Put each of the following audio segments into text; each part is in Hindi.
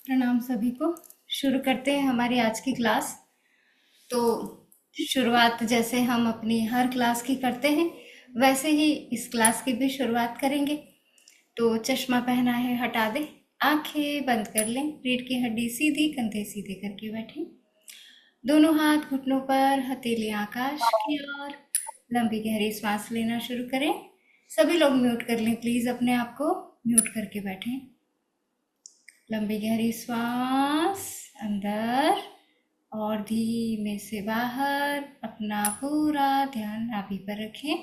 प्रणाम सभी को। शुरू करते हैं हमारी आज की क्लास। तो शुरुआत जैसे हम अपनी हर क्लास की करते हैं वैसे ही इस क्लास की भी शुरुआत करेंगे। तो चश्मा पहना है हटा दें, आंखें बंद कर लें, रीढ़ की हड्डी सीधी, कंधे सीधे करके बैठें, दोनों हाथ घुटनों पर, हथेली आकाश की ओर। लंबी गहरी सांस लेना शुरू करें। सभी लोग म्यूट कर लें प्लीज, अपने आप को म्यूट करके बैठें। लंबी गहरी सांस अंदर और धीमे से बाहर। अपना पूरा ध्यान नाभि पर रखें,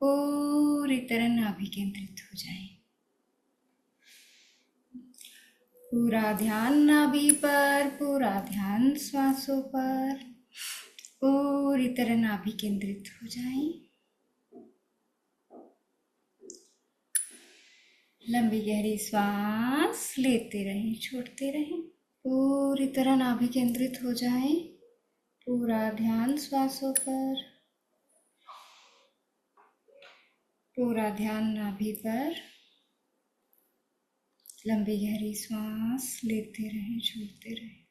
पूरी तरह नाभि केंद्रित हो जाए। पूरा ध्यान नाभि पर, पूरा ध्यान श्वासों पर, पूरी तरह नाभि केंद्रित हो जाए। लंबी गहरी सांस लेते रहें, छोड़ते रहें, पूरी तरह नाभि केंद्रित हो जाए। पूरा ध्यान श्वासों पर, पूरा ध्यान नाभि पर। लंबी गहरी सांस लेते रहें, छोड़ते रहें।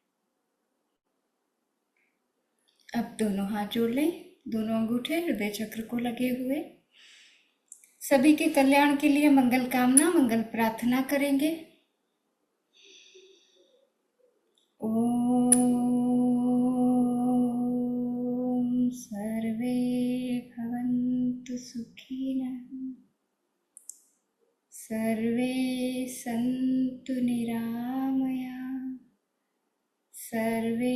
अब दोनों हाथ जोड़ लें, दोनों अंगूठे हृदय चक्र को लगे हुए। सभी के कल्याण के लिए मंगल कामना, मंगल प्रार्थना करेंगे। ओम सर्वे भवन्तु सुखिनः, सर्वे सन्तु निरामयाः, सर्वे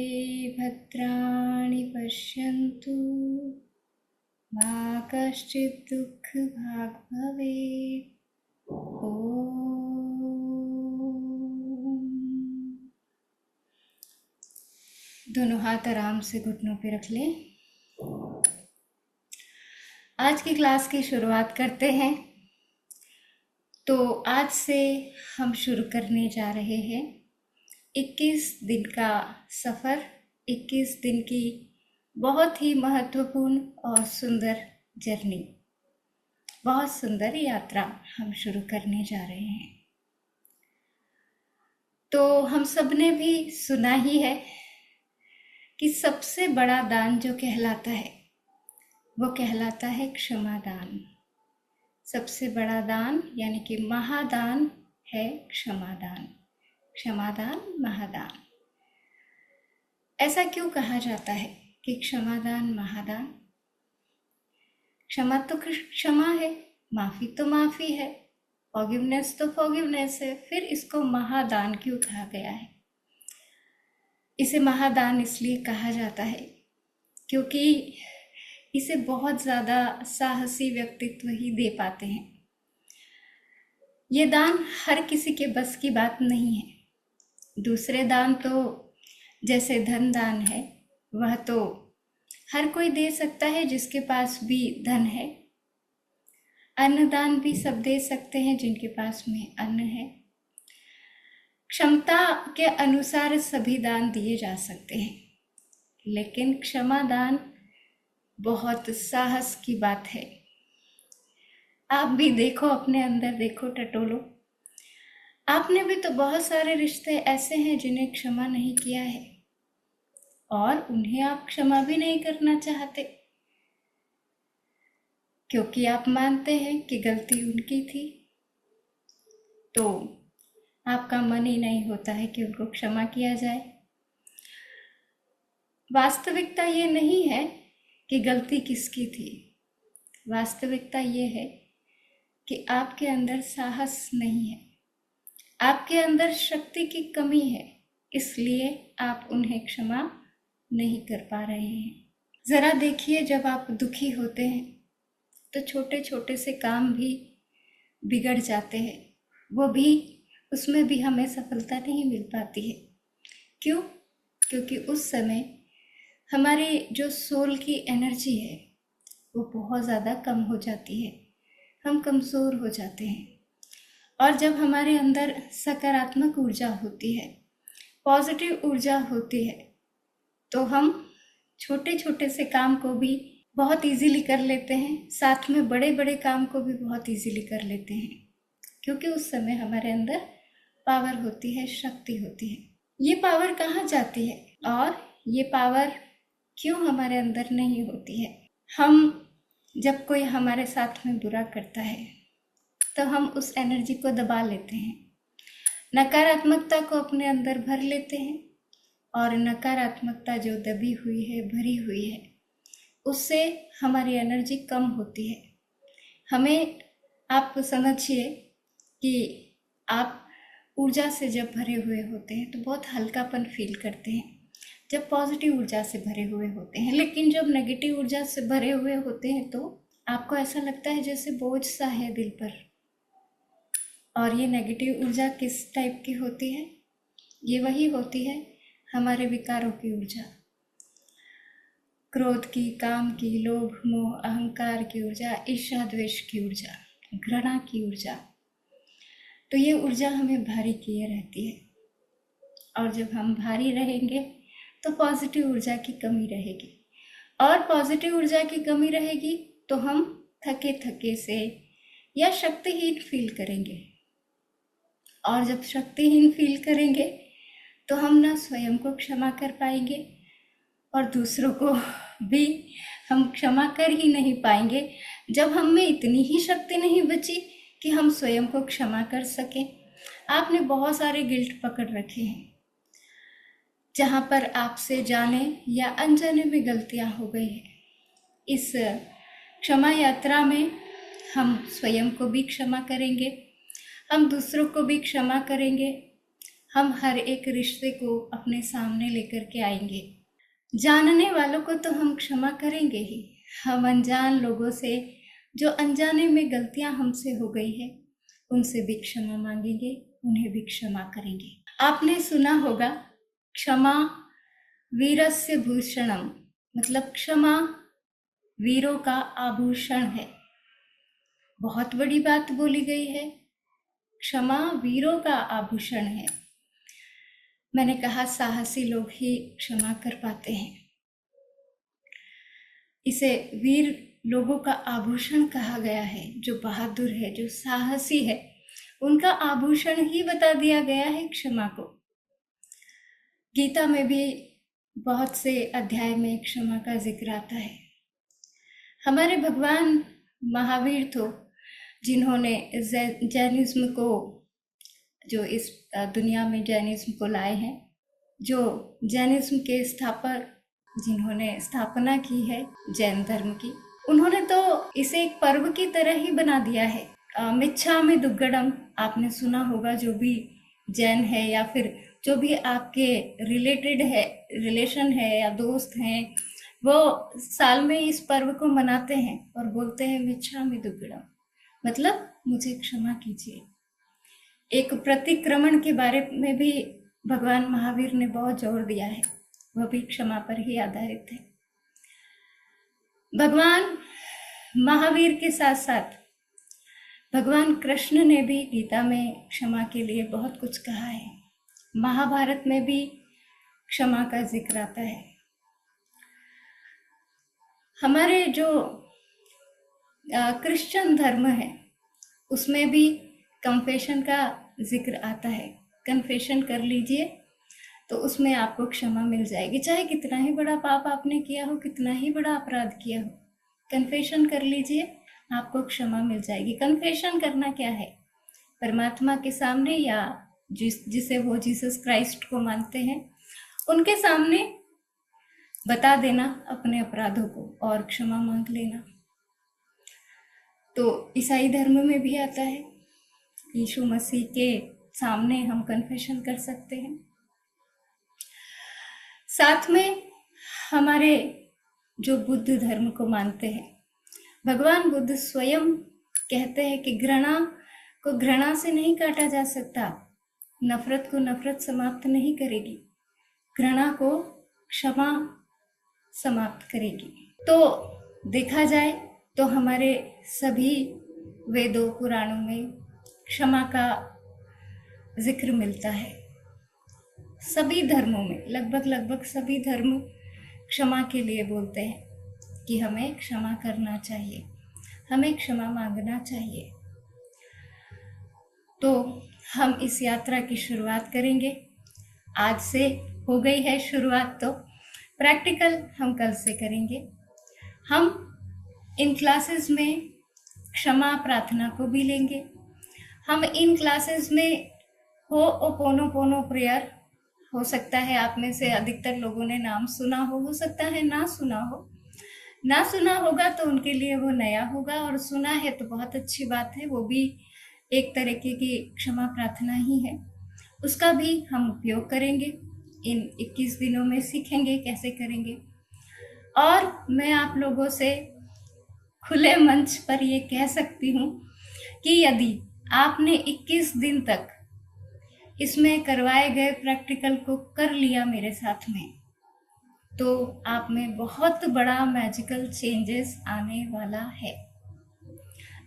भद्राणि पश्यन्तु, मा कश्चित् दुःखभाग् भवेत्। दोनों हाथ आराम से घुटनों पे रख लें। आज की क्लास की शुरुआत करते हैं। तो आज से हम शुरू करने जा रहे हैं 21 दिन का सफ़र, 21 दिन की बहुत ही महत्वपूर्ण और सुंदर जर्नी, बहुत सुंदर यात्रा हम शुरू करने जा रहे हैं। तो हम सब ने भी सुना ही है कि सबसे बड़ा दान जो कहलाता है वो कहलाता है क्षमा दान। सबसे बड़ा दान यानी कि महादान है क्षमादान। क्षमादान महादान। ऐसा क्यों कहा जाता है कि क्षमादान महादान? क्षमा तो क्षमा है, माफी तो माफी है, फॉरगिवनेस तो फॉरगिवनेस है, फिर इसको महादान क्यों कहा गया है? इसे महादान इसलिए कहा जाता है क्योंकि इसे बहुत ज़्यादा साहसी व्यक्तित्व ही दे पाते हैं। ये दान हर किसी के बस की बात नहीं है। दूसरे दान तो जैसे धन दान है, वह तो हर कोई दे सकता है जिसके पास भी धन है। अन्नदान भी सब दे सकते हैं जिनके पास में अन्न है। क्षमता के अनुसार सभी दान दिए जा सकते हैं, लेकिन क्षमा दान बहुत साहस की बात है। आप भी देखो, अपने अंदर देखो, टटोलो। आपने भी तो बहुत सारे रिश्ते ऐसे हैं जिन्हें क्षमा नहीं किया है और उन्हें आप क्षमा भी नहीं करना चाहते क्योंकि आप मानते हैं कि गलती उनकी थी। तो आपका मन ही नहीं होता है कि उनको क्षमा किया जाए। वास्तविकता ये नहीं है कि गलती किसकी थी। वास्तविकता ये है कि आपके अंदर साहस नहीं है, आपके अंदर शक्ति की कमी है, इसलिए आप उन्हें क्षमा नहीं कर पा रहे हैं। जरा देखिए, जब आप दुखी होते हैं तो छोटे छोटे से काम भी बिगड़ जाते हैं, वो भी उसमें भी हमें सफलता नहीं मिल पाती है। क्यों? क्योंकि उस समय हमारी जो सोल की एनर्जी है वो बहुत ज़्यादा कम हो जाती है, हम कमज़ोर हो जाते हैं। और जब हमारे अंदर सकारात्मक ऊर्जा होती है, पॉजिटिव ऊर्जा होती है, तो हम छोटे छोटे से काम को भी बहुत इजीली कर लेते हैं, साथ में बड़े बड़े काम को भी बहुत इजीली कर लेते हैं, क्योंकि उस समय हमारे अंदर पावर होती है, शक्ति होती है। ये पावर कहाँ जाती है और ये पावर क्यों हमारे अंदर नहीं होती है? हम जब कोई हमारे साथ में बुरा करता है तो हम उस एनर्जी को दबा लेते हैं, नकारात्मकता को अपने अंदर भर लेते हैं, और नकारात्मकता जो दबी हुई है, भरी हुई है, उससे हमारी एनर्जी कम होती है। हमें, आप समझिए कि आप ऊर्जा से जब भरे हुए होते हैं तो बहुत हल्कापन फील करते हैं, जब पॉजिटिव ऊर्जा से भरे हुए होते हैं। लेकिन जब नेगेटिव ऊर्जा से भरे हुए होते हैं तो आपको ऐसा लगता है जैसे बोझ सा है दिल पर। और ये नेगेटिव ऊर्जा किस टाइप की होती है? ये वही होती है हमारे विकारों की ऊर्जा, क्रोध की, काम की, लोभ, मोह, अहंकार की ऊर्जा, ईर्ष्या, द्वेष की ऊर्जा, घृणा की ऊर्जा। तो ये ऊर्जा हमें भारी किए रहती है, और जब हम भारी रहेंगे तो पॉजिटिव ऊर्जा की कमी रहेगी, और पॉजिटिव ऊर्जा की कमी रहेगी तो हम थके थके से या शक्तिहीन फील करेंगे, और जब शक्तिहीन फील करेंगे तो हम ना स्वयं को क्षमा कर पाएंगे और दूसरों को भी हम क्षमा कर ही नहीं पाएंगे, जब हम में इतनी ही शक्ति नहीं बची कि हम स्वयं को क्षमा कर सकें। आपने बहुत सारे गिल्ट पकड़ रखे हैं जहाँ पर आपसे जाने या अनजाने में गलतियाँ हो गई हैं। इस क्षमा यात्रा में हम स्वयं को भी क्षमा करेंगे, हम दूसरों को भी क्षमा करेंगे, हम हर एक रिश्ते को अपने सामने लेकर के आएंगे। जानने वालों को तो हम क्षमा करेंगे ही, हम अनजान लोगों से जो अनजाने में गलतियां हमसे हो गई है उनसे भी क्षमा मांगेंगे, उन्हें भी क्षमा करेंगे। आपने सुना होगा क्षमा वीरस्य भूषणम, मतलब क्षमा वीरों का आभूषण है। बहुत बड़ी बात बोली गई है, क्षमा वीरों का आभूषण है। मैंने कहा साहसी लोग ही क्षमा कर पाते हैं। इसे वीर लोगों का आभूषण कहा गया है, जो बहादुर है, जो साहसी है, उनका आभूषण ही बता दिया गया है क्षमा को। गीता में भी बहुत से अध्याय में क्षमा का जिक्र आता है। हमारे भगवान महावीर तो, जिन्होंने जैनिज्म को, जो इस दुनिया में जैनिज्म को लाए हैं, जो जैनिज्म के स्थापक, जिन्होंने स्थापना की है जैन धर्म की, उन्होंने तो इसे एक पर्व की तरह ही बना दिया है। मिच्छामि दुग्गड़म आपने सुना होगा, जो भी जैन है या फिर जो भी आपके रिलेटेड है, रिलेशन है या दोस्त हैं, वो साल में इस पर्व को मनाते हैं और बोलते हैं मिच्छामि दुग्गड़म, मतलब मुझे क्षमा कीजिए। एक प्रतिक्रमण के बारे में भी भगवान महावीर ने बहुत जोर दिया है, वह भी क्षमा पर ही आधारित है। भगवान महावीर के साथ साथ भगवान कृष्ण ने भी गीता में क्षमा के लिए बहुत कुछ कहा है। महाभारत में भी क्षमा का जिक्र आता है। हमारे जो क्रिश्चियन धर्म है उसमें भी कन्फेशन का जिक्र आता है। कन्फेशन कर लीजिए तो उसमें आपको क्षमा मिल जाएगी, चाहे कितना ही बड़ा पाप आपने किया हो, कितना ही बड़ा अपराध किया हो, कन्फेशन कर लीजिए, आपको क्षमा मिल जाएगी। कन्फेशन करना क्या है? परमात्मा के सामने या जिसे वो जीसस क्राइस्ट को मानते हैं उनके सामने बता देना अपने अपराधों को और क्षमा मांग लेना। तो ईसाई धर्म में भी आता है, यीशु मसीह के सामने हम कन्फेशन कर सकते हैं। साथ में हमारे जो बुद्ध धर्म को मानते हैं, भगवान बुद्ध स्वयं कहते हैं कि घृणा को घृणा से नहीं काटा जा सकता, नफरत को नफरत समाप्त नहीं करेगी, घृणा को क्षमा समाप्त करेगी। तो देखा जाए तो हमारे सभी वेदों पुराणों में क्षमा का जिक्र मिलता है। सभी धर्मों में लगभग सभी धर्म क्षमा के लिए बोलते हैं कि हमें क्षमा करना चाहिए, हमें क्षमा मांगना चाहिए। तो हम इस यात्रा की शुरुआत करेंगे। आज से हो गई है शुरुआत, तो प्रैक्टिकल हम कल से करेंगे। हम इन क्लासेस में क्षमा प्रार्थना को भी लेंगे। हम इन क्लासेस में होओपोनोपोनो प्रेयर, हो सकता है आप में से अधिकतर लोगों ने नाम सुना हो सकता है ना सुना हो। ना सुना होगा तो उनके लिए वो नया होगा, और सुना है तो बहुत अच्छी बात है, वो भी एक तरीके की क्षमा प्रार्थना ही है। उसका भी हम उपयोग करेंगे। इन 21 दिनों में सीखेंगे कैसे करेंगे। और मैं आप लोगों से खुले मंच पर ये कह सकती हूँ कि यदि आपने 21 दिन तक इसमें करवाए गए प्रैक्टिकल को कर लिया मेरे साथ में, तो आप में बहुत बड़ा मैजिकल चेंजेस आने वाला है।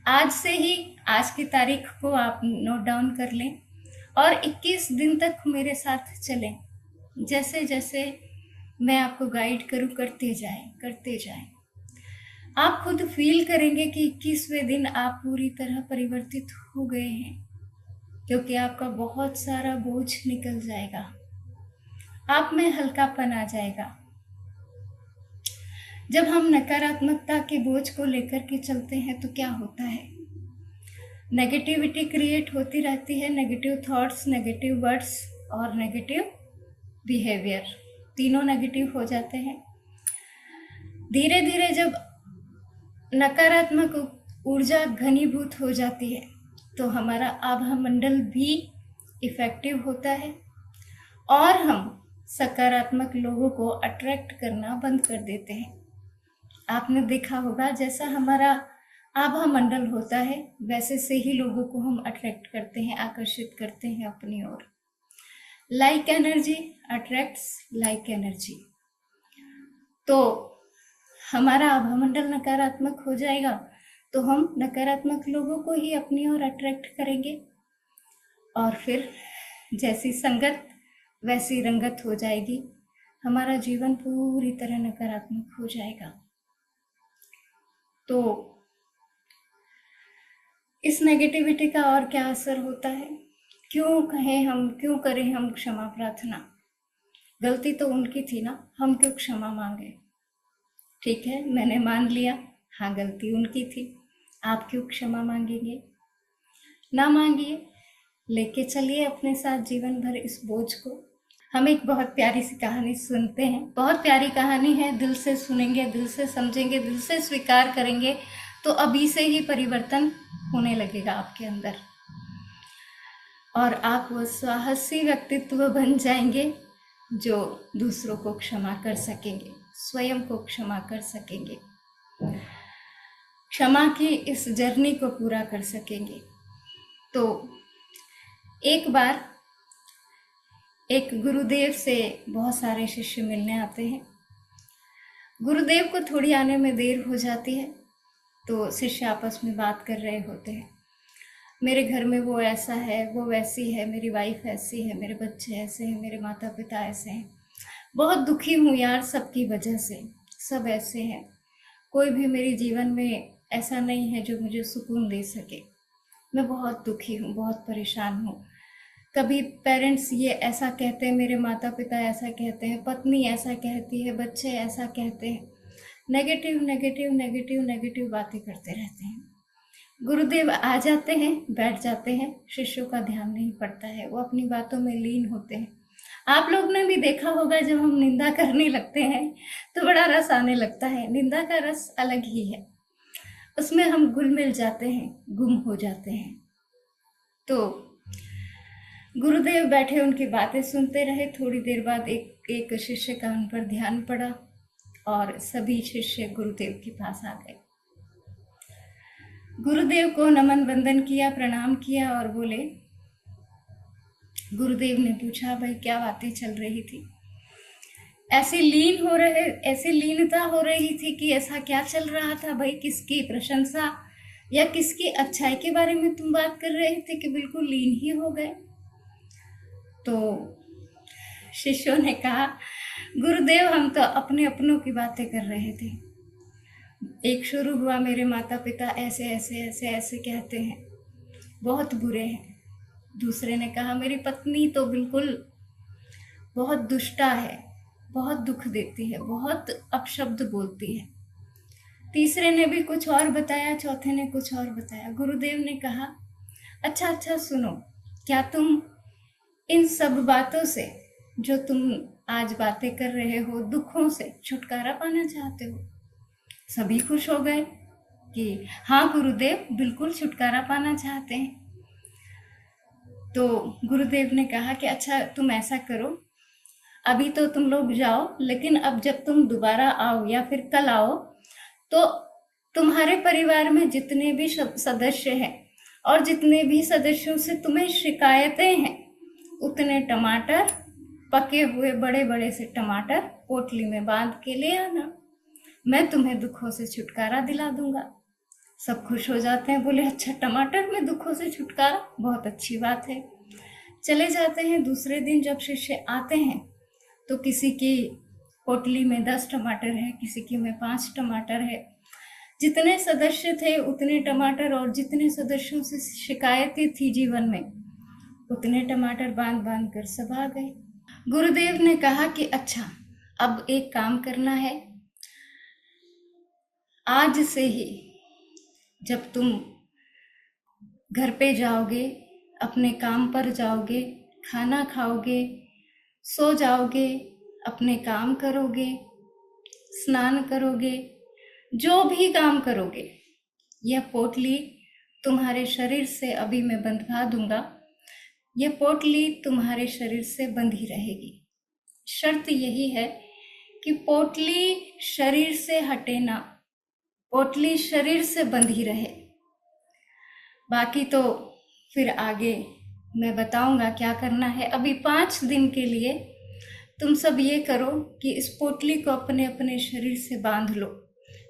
आज से ही, आज की तारीख को आप नोट डाउन कर लें और 21 दिन तक मेरे साथ चलें। जैसे जैसे मैं आपको गाइड करूँ, करते जाएं। आप खुद फील करेंगे कि 21वें दिन आप पूरी तरह परिवर्तित हो गए हैं, क्योंकि आपका बहुत सारा बोझ निकल जाएगा, आप में हल्कापन आ जाएगा। जब हम नकारात्मकता के बोझ को लेकर के चलते हैं तो क्या होता है, नेगेटिविटी क्रिएट होती रहती है। नेगेटिव थॉट्स, नेगेटिव वर्ड्स और नेगेटिव बिहेवियर, तीनों नेगेटिव हो जाते हैं। धीरे धीरे जब नकारात्मक ऊर्जा घनीभूत हो जाती है तो हमारा आभा मंडल भी इफेक्टिव होता है और हम सकारात्मक लोगों को अट्रैक्ट करना बंद कर देते हैं। आपने देखा होगा, जैसा हमारा आभा मंडल होता है वैसे से ही लोगों को हम अट्रैक्ट करते हैं, आकर्षित करते हैं अपनी ओर। Like energy attracts like energy. तो हमारा आभा मंडल नकारात्मक हो जाएगा तो हम नकारात्मक लोगों को ही अपनी ओर अट्रैक्ट करेंगे, और फिर जैसी संगत वैसी रंगत हो जाएगी। हमारा जीवन पूरी तरह नकारात्मक हो जाएगा। तो इस नेगेटिविटी का और क्या असर होता है, क्यों करें हम क्षमा प्रार्थना। गलती तो उनकी थी ना, हम क्यों क्षमा मांगे। ठीक है, मैंने मान लिया, हाँ गलती उनकी थी, आप क्यों क्षमा मांगेंगे। ना मांगिए, लेके चलिए अपने साथ जीवन भर इस बोझ को। हम एक बहुत प्यारी सी कहानी सुनते हैं, बहुत प्यारी कहानी है। दिल से सुनेंगे, दिल से समझेंगे, दिल से स्वीकार करेंगे तो अभी से ही परिवर्तन होने लगेगा आपके अंदर, और आप वो साहसी व्यक्तित्व बन जाएंगे जो दूसरों को क्षमा कर सकेंगे, स्वयं को क्षमा कर सकेंगे, क्षमा की इस जर्नी को पूरा कर सकेंगे। तो एक बार एक गुरुदेव से बहुत सारे शिष्य मिलने आते हैं। गुरुदेव को थोड़ी आने में देर हो जाती है तो शिष्य आपस में बात कर रहे होते हैं। मेरे घर में वो ऐसा है, वो वैसी है, मेरी वाइफ ऐसी है, मेरे बच्चे ऐसे हैं, मेरे माता पिता ऐसे हैं, बहुत दुखी हूँ यार सबकी वजह से, सब ऐसे हैं, कोई भी मेरे जीवन में ऐसा नहीं है जो मुझे सुकून दे सके। मैं बहुत दुखी हूँ, बहुत परेशान हूँ। कभी पेरेंट्स ये ऐसा कहते हैं, मेरे माता पिता ऐसा कहते हैं, पत्नी ऐसा कहती है, बच्चे ऐसा कहते हैं, नेगेटिव नेगेटिव नेगेटिव नेगेटिव बातें करते रहते हैं। गुरुदेव आ जाते हैं, बैठ जाते हैं, शिष्यों का ध्यान नहीं पड़ता है, वो अपनी बातों में लीन होते हैं। आप लोग ने भी देखा होगा, जब हम निंदा करने लगते हैं तो बड़ा रस आने लगता है। निंदा का रस अलग ही है, उसमें हम घुल मिल जाते हैं, गुम हो जाते हैं। तो गुरुदेव बैठे उनकी बातें सुनते रहे। थोड़ी देर बाद एक शिष्य का उन पर ध्यान पड़ा और सभी शिष्य गुरुदेव के पास आ गए। गुरुदेव को नमन वंदन किया, प्रणाम किया और बोले। गुरुदेव ने पूछा, भाई क्या बातें चल रही थी, ऐसी लीनता हो रही थी कि ऐसा क्या चल रहा था भाई, किसकी प्रशंसा या किसकी अच्छाई के बारे में तुम बात कर रहे थे कि बिल्कुल लीन ही हो गए। तो शिष्यों ने कहा, गुरुदेव हम तो अपने अपनों की बातें कर रहे थे। एक शुरू हुआ, मेरे माता पिता ऐसे ऐसे ऐसे ऐसे कहते हैं, बहुत बुरे हैं, दूसरे ने कहा मेरी पत्नी तो बिल्कुल बहुत दुष्टा है, बहुत दुख देती है, बहुत अपशब्द बोलती है। तीसरे ने भी कुछ और बताया, चौथे ने कुछ और बताया। गुरुदेव ने कहा अच्छा अच्छा सुनो, क्या तुम इन सब बातों से, जो तुम आज बातें कर रहे हो, दुखों से छुटकारा पाना चाहते हो? सभी खुश हो गए कि हाँ गुरुदेव, बिल्कुल छुटकारा पाना चाहते हैं। तो गुरुदेव ने कहा कि अच्छा तुम ऐसा करो, अभी तो तुम लोग जाओ, लेकिन अब जब तुम दोबारा आओ या फिर कल आओ, तो तुम्हारे परिवार में जितने भी सदस्य हैं और जितने भी सदस्यों से तुम्हें शिकायतें हैं, उतने टमाटर, पके हुए बड़े बड़े से टमाटर पोटली में बांध के ले आना। मैं तुम्हें दुखों से छुटकारा दिला दूंगा। सब खुश हो जाते हैं, बोले अच्छा टमाटर में दुखों से छुटकारा, बहुत अच्छी बात है। चले जाते हैं। दूसरे दिन जब शिष्य आते हैं तो किसी की पोटली में 10 टमाटर है, किसी की में 5 टमाटर है। जितने सदस्य थे उतने टमाटर, और जितने सदस्यों से शिकायतें थी जीवन में, उतने टमाटर बांध बांध कर सब आ गए। गुरुदेव ने कहा कि अच्छा अब एक काम करना है, आज से ही जब तुम घर पे जाओगे, अपने काम पर जाओगे, खाना खाओगे, सो जाओगे, अपने काम करोगे, स्नान करोगे, जो भी काम करोगे, यह पोटली तुम्हारे शरीर से अभी मैं बंधवा दूंगा। यह पोटली तुम्हारे शरीर से बंधी रहेगी। शर्त यही है कि पोटली शरीर से हटे ना, पोटली शरीर से बंधी रहे। बाकी तो फिर आगे मैं बताऊंगा क्या करना है। अभी 5 दिन के लिए तुम सब ये करो कि इस पोटली को अपने अपने शरीर से बांध लो,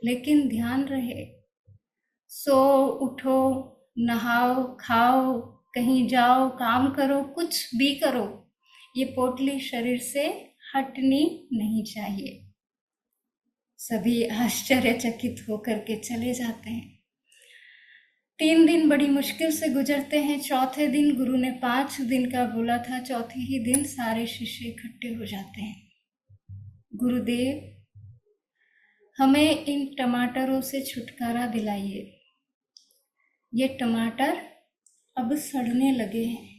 लेकिन ध्यान रहे, सो उठो, नहाओ, खाओ, कहीं जाओ, काम करो, कुछ भी करो, ये पोटली शरीर से हटनी नहीं चाहिए। सभी आश्चर्यचकित होकर के चले जाते हैं। 3 दिन बड़ी मुश्किल से गुजरते हैं। चौथे दिन, गुरु ने 5 दिन का बोला था, चौथे ही दिन सारे शिष्य इकट्ठे हो जाते हैं। गुरुदेव, हमें इन टमाटरों से छुटकारा दिलाइए। ये टमाटर अब सड़ने लगे हैं,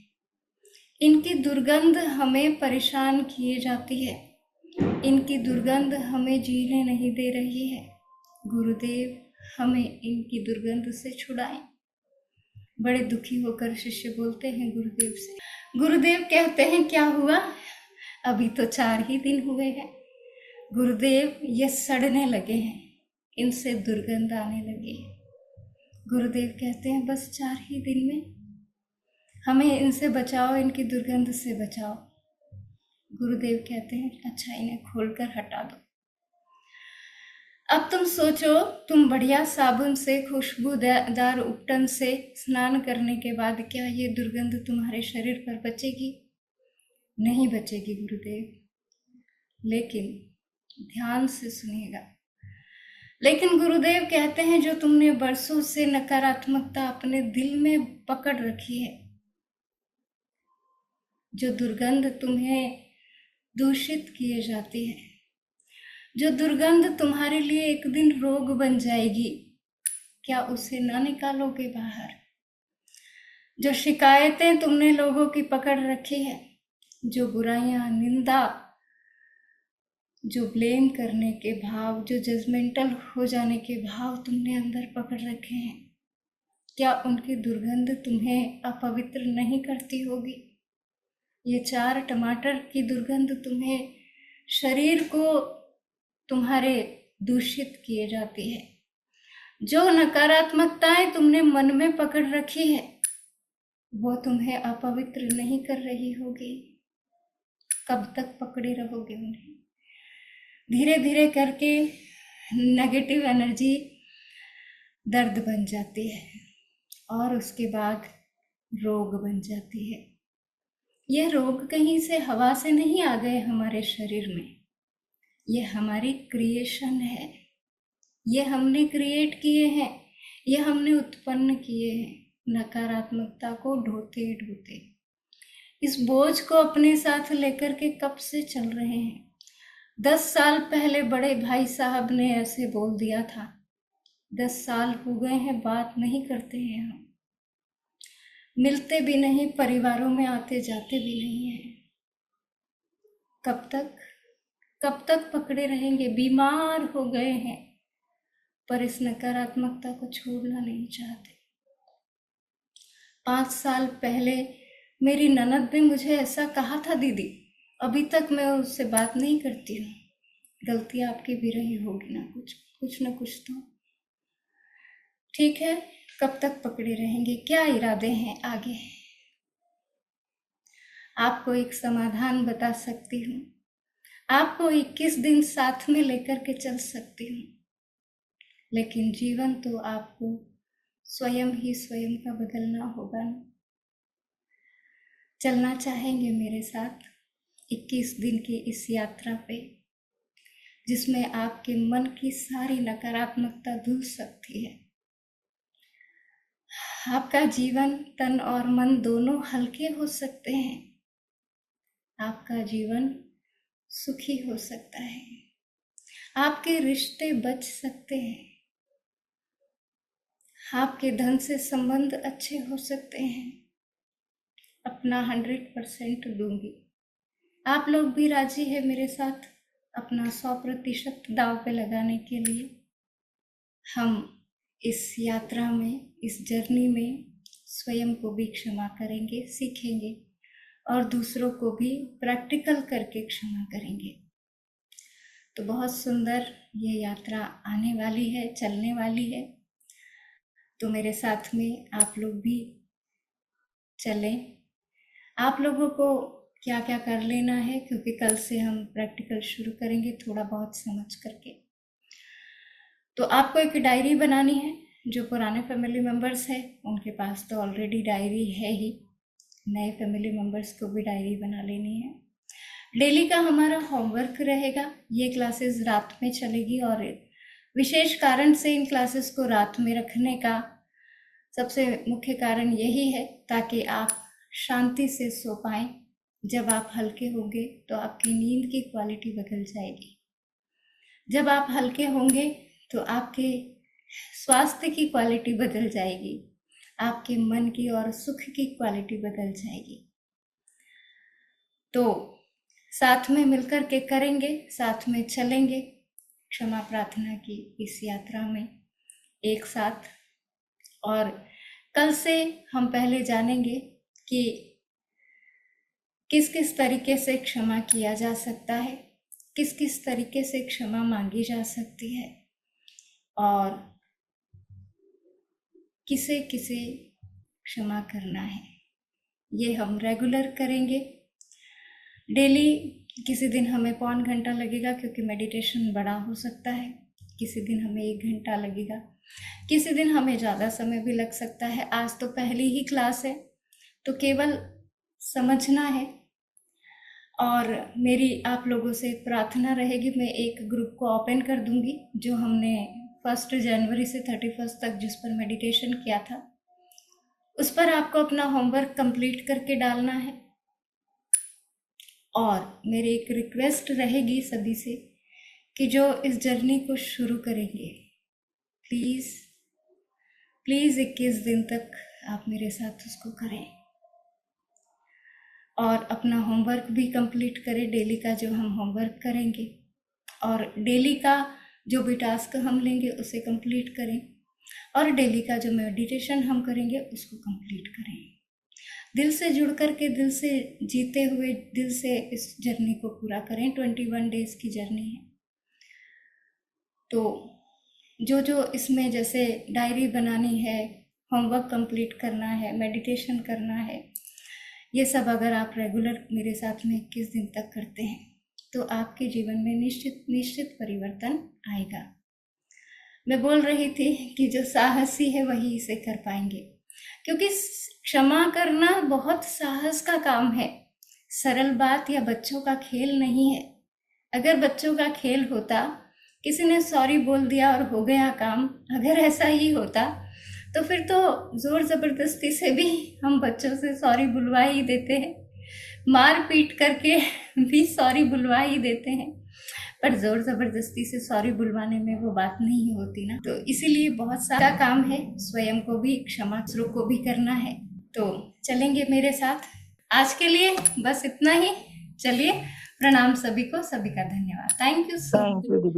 इनकी दुर्गंध हमें परेशान किए जाती है, इनकी दुर्गंध हमें जीने नहीं दे रही है। गुरुदेव, हमें इनकी दुर्गंध से छुड़ाएं। बड़े दुखी होकर शिष्य बोलते हैं गुरुदेव से। गुरुदेव कहते हैं क्या हुआ? अभी तो 4 ही दिन हुए हैं गुरुदेव, ये सड़ने लगे हैं, इनसे दुर्गंध आने लगी है। गुरुदेव कहते हैं बस 4 ही दिन में हमें इनसे बचाओ, इनकी दुर्गंध से बचाओ। गुरुदेव कहते हैं अच्छा इन्हें खोलकर हटा दो। अब तुम सोचो, तुम बढ़िया साबुन से, खुशबूदार उपटन से स्नान करने के बाद क्या ये दुर्गंध तुम्हारे शरीर पर बचेगी? नहीं बचेगी गुरुदेव। लेकिन ध्यान से सुनिएगा, लेकिन गुरुदेव कहते हैं जो तुमने बरसों से नकारात्मकता अपने दिल में पकड़ रखी है, जो दुर्गंध तुम्हें दूषित किए जाती है, जो दुर्गंध तुम्हारे लिए एक दिन रोग बन जाएगी, क्या उसे ना निकालोगे बाहर? जो शिकायतें तुमने लोगों की पकड़ रखी है, जो बुराइयां, निंदा, जो ब्लेम करने के भाव, जो जजमेंटल हो जाने के भाव तुमने अंदर पकड़ रखे हैं, क्या उनकी दुर्गंध तुम्हें अपवित्र नहीं करती होगी? ये 4 टमाटर की दुर्गंध तुम्हें, शरीर को तुम्हारे दूषित किए जाती है। जो नकारात्मकताएं तुमने मन में पकड़ रखी है, वो तुम्हें अपवित्र नहीं कर रही होगी। कब तक पकड़े रहोगे उन्हें? धीरे धीरे करके नेगेटिव एनर्जी दर्द बन जाती है और उसके बाद रोग बन जाती है। यह रोग कहीं से, हवा से नहीं आ गए हमारे शरीर में, ये हमारी क्रिएशन है, ये हमने क्रिएट किए हैं, ये हमने उत्पन्न किए हैं, नकारात्मकता को ढोते ढोते। इस बोझ को अपने साथ लेकर के कब से चल रहे हैं? 10 साल पहले बड़े भाई साहब ने ऐसे बोल दिया था। 10 साल हो गए हैं, बात नहीं करते हैं हम, मिलते भी नहीं, परिवारों में आते जाते भी नहीं हैं। कब तक पकड़े रहेंगे? बीमार हो गए हैं, पर इस नकारात्मकता को छोड़ना नहीं चाहते। 5 साल पहले मेरी ननद ने मुझे ऐसा कहा था, दीदी अभी तक मैं उससे बात नहीं करती हूँ। गलती आपकी भी रही होगी ना, कुछ ना कुछ तो। ठीक है, कब तक पकड़े रहेंगे? क्या इरादे हैं आगे? आपको एक समाधान बता सकती हूँ, आपको 21 दिन साथ में लेकर के चल सकती हूँ, लेकिन जीवन तो आपको स्वयं ही स्वयं का बदलना होगा ना। चलना चाहेंगे मेरे साथ 21 दिन की इस यात्रा पे, जिसमें आपके मन की सारी नकारात्मकता धुल सकती है। आपका जीवन तन और मन दोनों हल्के हो सकते हैं। आपका जीवन सुखी हो सकता है। आपके रिश्ते बच सकते हैं। आपके धन से संबंध अच्छे हो सकते हैं। अपना 100% दूंगी। आप लोग भी राजी है मेरे साथ अपना 100% दांव पे लगाने के लिए? हम इस यात्रा में, इस जर्नी में स्वयं को भी क्षमा करेंगे, सीखेंगे और दूसरों को भी प्रैक्टिकल करके क्षमा करेंगे। तो बहुत सुंदर ये यात्रा आने वाली है, चलने वाली है। तो मेरे साथ में आप लोग भी चलें। आप लोगों को क्या क्या कर लेना है, क्योंकि कल से हम प्रैक्टिकल शुरू करेंगे थोड़ा बहुत समझ करके। तो आपको एक डायरी बनानी है। जो पुराने फैमिली मेम्बर्स हैं उनके पास तो ऑलरेडी डायरी है ही, नए फैमिली मेम्बर्स को भी डायरी बना लेनी है। डेली का हमारा होमवर्क रहेगा। ये क्लासेस रात में चलेगी और विशेष कारण से इन क्लासेस को रात में रखने का सबसे मुख्य कारण यही है ताकि आप शांति से सो पाएं। जब आप हल्के होंगे तो आपकी नींद की क्वालिटी बदल जाएगी। जब आप हल्के होंगे तो आपके स्वास्थ्य की क्वालिटी बदल जाएगी, आपके मन की और सुख की क्वालिटी बदल जाएगी। तो साथ में मिलकर के करेंगे, साथ में चलेंगे क्षमा प्रार्थना की इस यात्रा में एक साथ। और कल से हम पहले जानेंगे कि किस किस तरीके से क्षमा किया जा सकता है, किस किस तरीके से क्षमा मांगी जा सकती है और किसे किसे क्षमा करना है। ये हम रेगुलर करेंगे। डेली किसी दिन हमें 1 घंटा लगेगा क्योंकि मेडिटेशन बड़ा हो सकता है, किसी दिन हमें 1 घंटा लगेगा, किसी दिन हमें ज़्यादा समय भी लग सकता है। आज तो पहली ही क्लास है तो केवल समझना है। और मेरी आप लोगों से प्रार्थना रहेगी, मैं एक ग्रुप को ओपन कर दूंगी जो हमने 1 जनवरी से 31 तक जिस पर मेडिटेशन किया था उस पर आपको अपना होमवर्क कंप्लीट करके डालना है। और मेरी एक रिक्वेस्ट रहेगी सभी से कि जो इस जर्नी को शुरू करेंगे, प्लीज़ 21 दिन तक आप मेरे साथ उसको करें और अपना होमवर्क भी कंप्लीट करें। डेली का जो हम होमवर्क करेंगे और डेली का जो भी टास्क हम लेंगे उसे कंप्लीट करें और डेली का जो मेडिटेशन हम करेंगे उसको कंप्लीट करें। दिल से जुड़ कर के, दिल से जीते हुए, दिल से इस जर्नी को पूरा करें। 21 डेज की जर्नी है। तो जो इसमें जैसे डायरी बनानी है, होमवर्क कंप्लीट करना है, मेडिटेशन करना है, ये सब अगर आप रेगुलर मेरे साथ में 21 दिन तक करते हैं तो आपके जीवन में निश्चित परिवर्तन आएगा। मैं बोल रही थी कि जो साहसी है वही इसे कर पाएंगे, क्योंकि क्षमा करना बहुत साहस का काम है, सरल बात या बच्चों का खेल नहीं है। अगर बच्चों का खेल होता, किसी ने सॉरी बोल दिया और हो गया काम, अगर ऐसा ही होता तो फिर तो जोर ज़बरदस्ती से भी हम बच्चों से सॉरी बुलवा ही देते हैं। मार पीट करके भी सॉरी बुलवा ही देते हैं, पर जोर जबरदस्ती से सॉरी बुलवाने में वो बात नहीं होती ना। तो इसीलिए बहुत सारा काम है, स्वयं को भी क्षमा दूसरों को भी करना है। तो चलेंगे मेरे साथ। आज के लिए बस इतना ही। चलिए, प्रणाम सभी को, सभी का धन्यवाद। Thank you so much. Thank you दीदी।